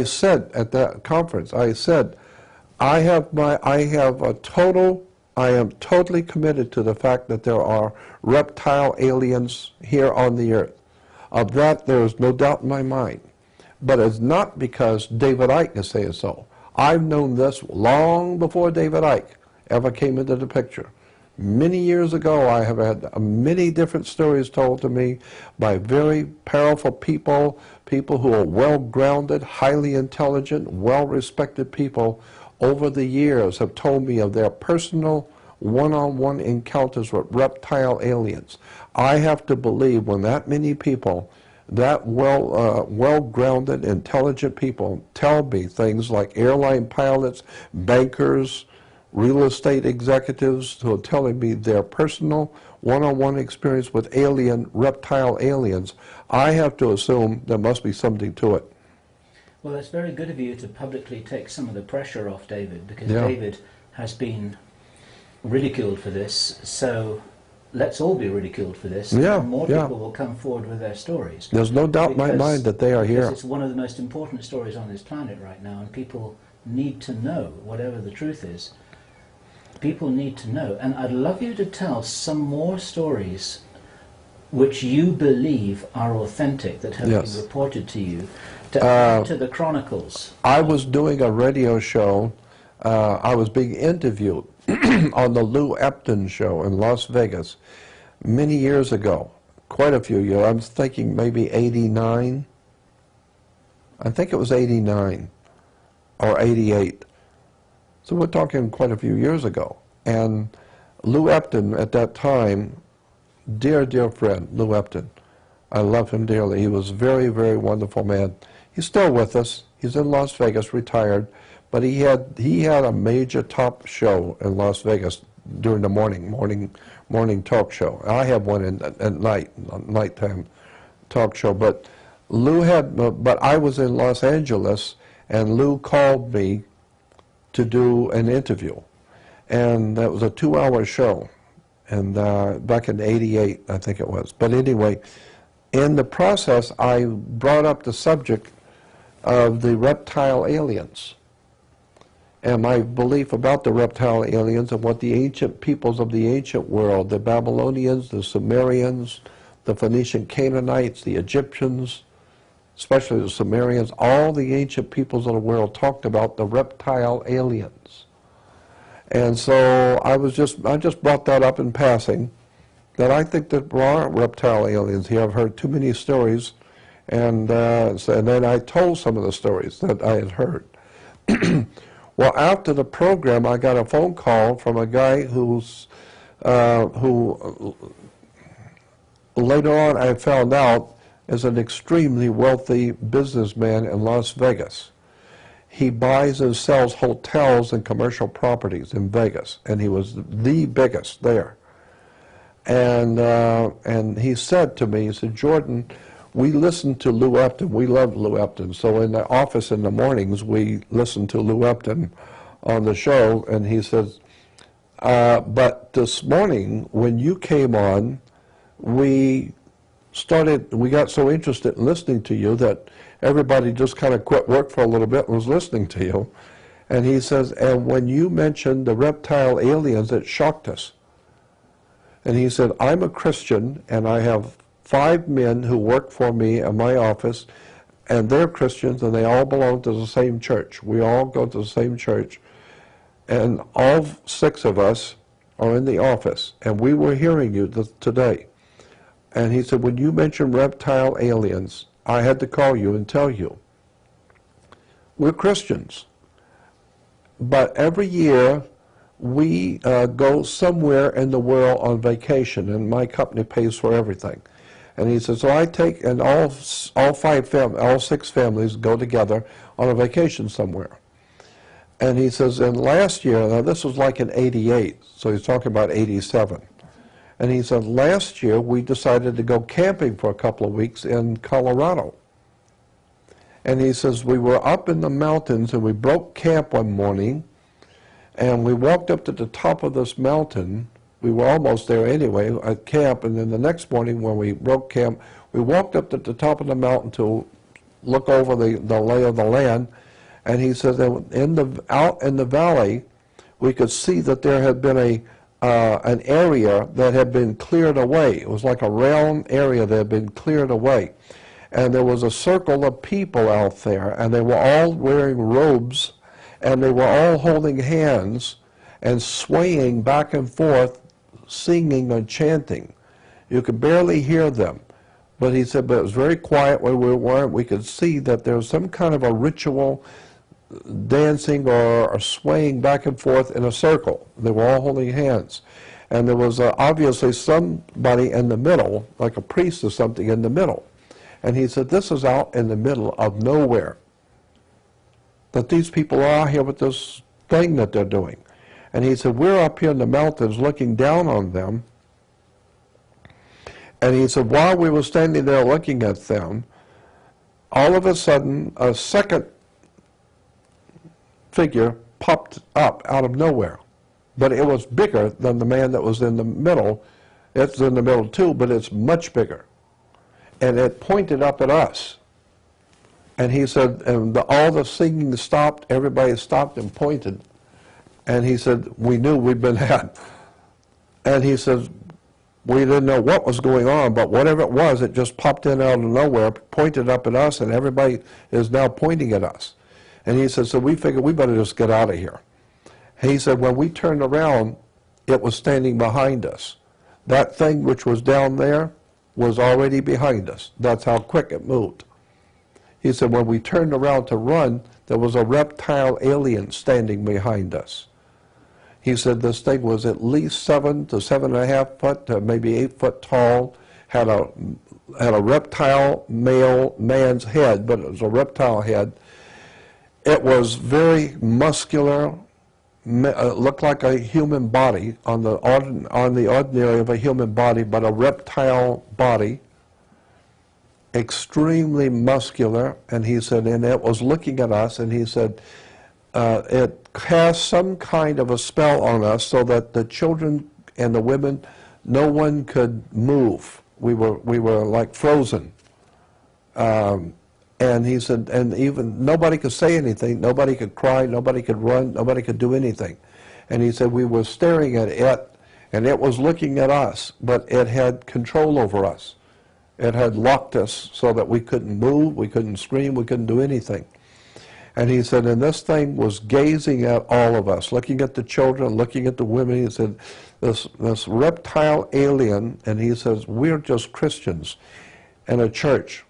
said at that conference, I said, I am totally committed to the fact that there are reptile aliens here on the earth. Of that, there is no doubt in my mind. But it's not because David Icke is saying so. I've known this long before David Icke ever came into the picture. Many years ago, I have had many different stories told to me by very powerful people, people who are well-grounded, highly intelligent, well-respected people over the years have told me of their personal one-on-one encounters with reptile aliens. I have to believe when that many people, that well-grounded, intelligent people tell me things like airline pilots, bankers, real estate executives who are telling me their personal one-on-one experience with reptile aliens, I have to assume there must be something to it. Well, it's very good of you to publicly take some of the pressure off David, because David has been ridiculed for this, so let's all be ridiculed for this, and more people will come forward with their stories. There's no doubt in my mind that they are here. It's one of the most important stories on this planet right now, and people need to know, whatever the truth is. People need to know, and I'd love you to tell some more stories which you believe are authentic, that have been reported to you, to add to the chronicles. I was doing a radio show. I was being interviewed on the Lou Epton show in Las Vegas many years ago, quite a few years. I'm thinking maybe 89. I think it was 89 or 88. So we're talking quite a few years ago. And Lou Epton at that time, dear, dear friend, Lou Epton, I love him dearly. He was a very, very wonderful man. He's still with us. He's in Las Vegas, retired. But he had a major top show in Las Vegas during the morning talk show. I have one at nighttime talk show. But but I was in Los Angeles, and Lou called me to do an interview, and that was a 2-hour show, and back in '88, I think it was. But anyway, in the process, I brought up the subject of the reptile aliens, and my belief about the reptile aliens and what the ancient peoples of the ancient world, the Babylonians, the Sumerians, the Phoenician Canaanites, the Egyptians, especially the Sumerians, all the ancient peoples of the world talked about the reptile aliens. And so I just brought that up in passing, that I think that there are reptile aliens here. I've heard too many stories, and then I told some of the stories that I had heard. Well, after the program, I got a phone call from a guy who later on I found out is an extremely wealthy businessman in Las Vegas. He buys and sells hotels and commercial properties in Vegas, and he was the biggest there. And he said to me, he said, Jordan, we listen to Lou Epton. We love Lou Epton. So in the office in the mornings, we listen to Lou Epton on the show. And he says, but this morning, when you came on, we got so interested in listening to you that everybody just kind of quit work for a little bit and was listening to you. And he says, and when you mentioned the reptile aliens, it shocked us. And he said, I'm a Christian, and I have 5 men who work for me in my office, and they're Christians, and they all belong to the same church. We all go to the same church, and all 6 of us are in the office, and we were hearing you today. And he said, when you mentioned reptile aliens, I had to call you and tell you, we're Christians, but every year we go somewhere in the world on vacation, and my company pays for everything. And he said, so I take, and all 6 families go together on a vacation somewhere. And he says, and last year, now this was like in '88, so he's talking about '87. And he said, last year we decided to go camping for a couple of weeks in Colorado. And he says, we were up in the mountains, and we broke camp one morning, and we walked up to the top of this mountain. We were almost there anyway at camp, and then the next morning when we broke camp, we walked up to the top of the mountain to look over the lay of the land, and he said that out in the valley, we could see that there had been an area that had been cleared away. It was like a round area that had been cleared away. And there was a circle of people out there, and they were all wearing robes, and they were all holding hands and swaying back and forth, singing and chanting. You could barely hear them. But he said, but it was very quiet where we were. We could see that there was some kind of a ritual dancing or swaying back and forth in a circle. They were all holding hands. And there was obviously somebody in the middle, like a priest or something in the middle. And he said, this is out in the middle of nowhere. That these people are here with this thing that they're doing. And he said, we're up here in the mountains looking down on them. And he said, while we were standing there looking at them, all of a sudden, a second figure popped up out of nowhere. But it was bigger than the man that was in the middle. It's in the middle too, but it's much bigger. And it pointed up at us. And he said, and all the singing stopped, everybody stopped and pointed. And he said, we knew we'd been had. And he says, we didn't know what was going on, but whatever it was, it just popped in out of nowhere, pointed up at us, and everybody is now pointing at us. And he said, so we figured we better just get out of here. He said, when we turned around, it was standing behind us. That thing which was down there was already behind us. That's how quick it moved. He said, when we turned around to run, there was a reptile alien standing behind us. He said this thing was at least 7 to 7.5 foot, to maybe 8 foot tall, had a reptile man's head, but it was a reptile head. It was very muscular, looked like a human body on the ordinary of a human body, but a reptile body, extremely muscular. And he said, and it was looking at us, and he said, it cast some kind of a spell on us so that the children and the women, no one could move. We were like frozen. And he said, and even nobody could say anything, nobody could cry, nobody could run, nobody could do anything. And he said, we were staring at it, and it was looking at us, but it had control over us. It had locked us so that we couldn't move, we couldn't scream, we couldn't do anything. And he said, and this thing was gazing at all of us, looking at the children, looking at the women. He said, this reptile alien, and he says, we're just Christians in a church.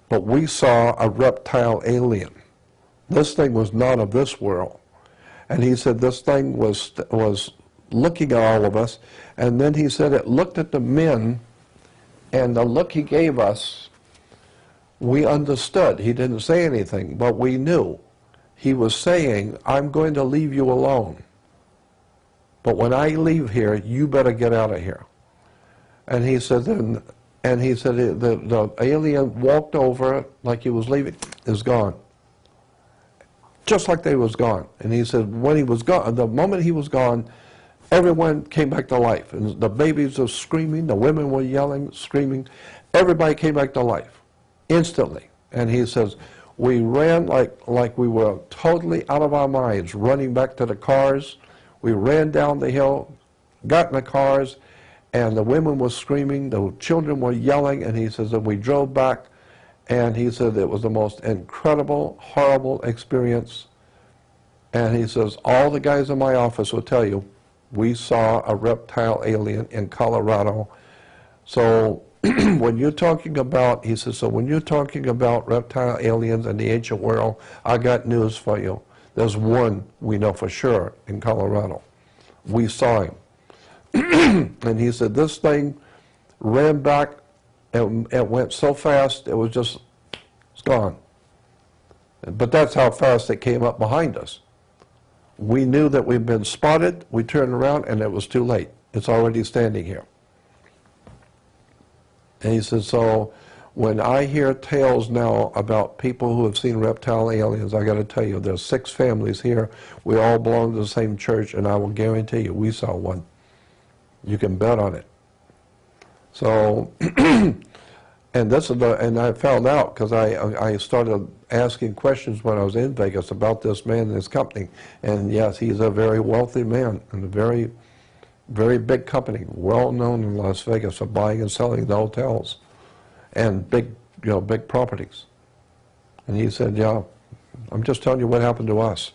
But we saw a reptile alien. This thing was not of this world. And he said this thing was looking at all of us. And then he said it looked at the men, and the look he gave us, we understood. He didn't say anything, but we knew. He was saying, I'm going to leave you alone. But when I leave here, you better get out of here. And he said, and he said the alien walked over like he was leaving, is gone. Just like they was gone. And he said when he was gone, the moment he was gone, everyone came back to life. And the babies were screaming, the women were yelling, screaming. Everybody came back to life, instantly. And he says, we ran like we were totally out of our minds, running back to the cars. We ran down the hill, got in the cars, and the women were screaming, the children were yelling, and he says, and we drove back, and he said it was the most incredible, horrible experience. And he says, all the guys in my office will tell you, we saw a reptile alien in Colorado. So when you're talking about, he says, so when you're talking about reptile aliens in the ancient world, I got news for you. There's one we know for sure in Colorado. We saw him. And he said this thing ran back and it went so fast it was just, it's gone. But that's how fast it came up behind us. We knew that we'd been spotted, we turned around, and it was too late. It's already standing here. And he said, so when I hear tales now about people who have seen reptile aliens, I got to tell you, there's 6 families here. We all belong to the same church, and I will guarantee you, we saw one. You can bet on it. So And this is and I found out because I started asking questions when I was in Vegas about this man and his company. And yes, he's a very wealthy man and a very, very big company, well known in Las Vegas for buying and selling the hotels and big, big properties. And he said, yeah, I'm just telling you what happened to us.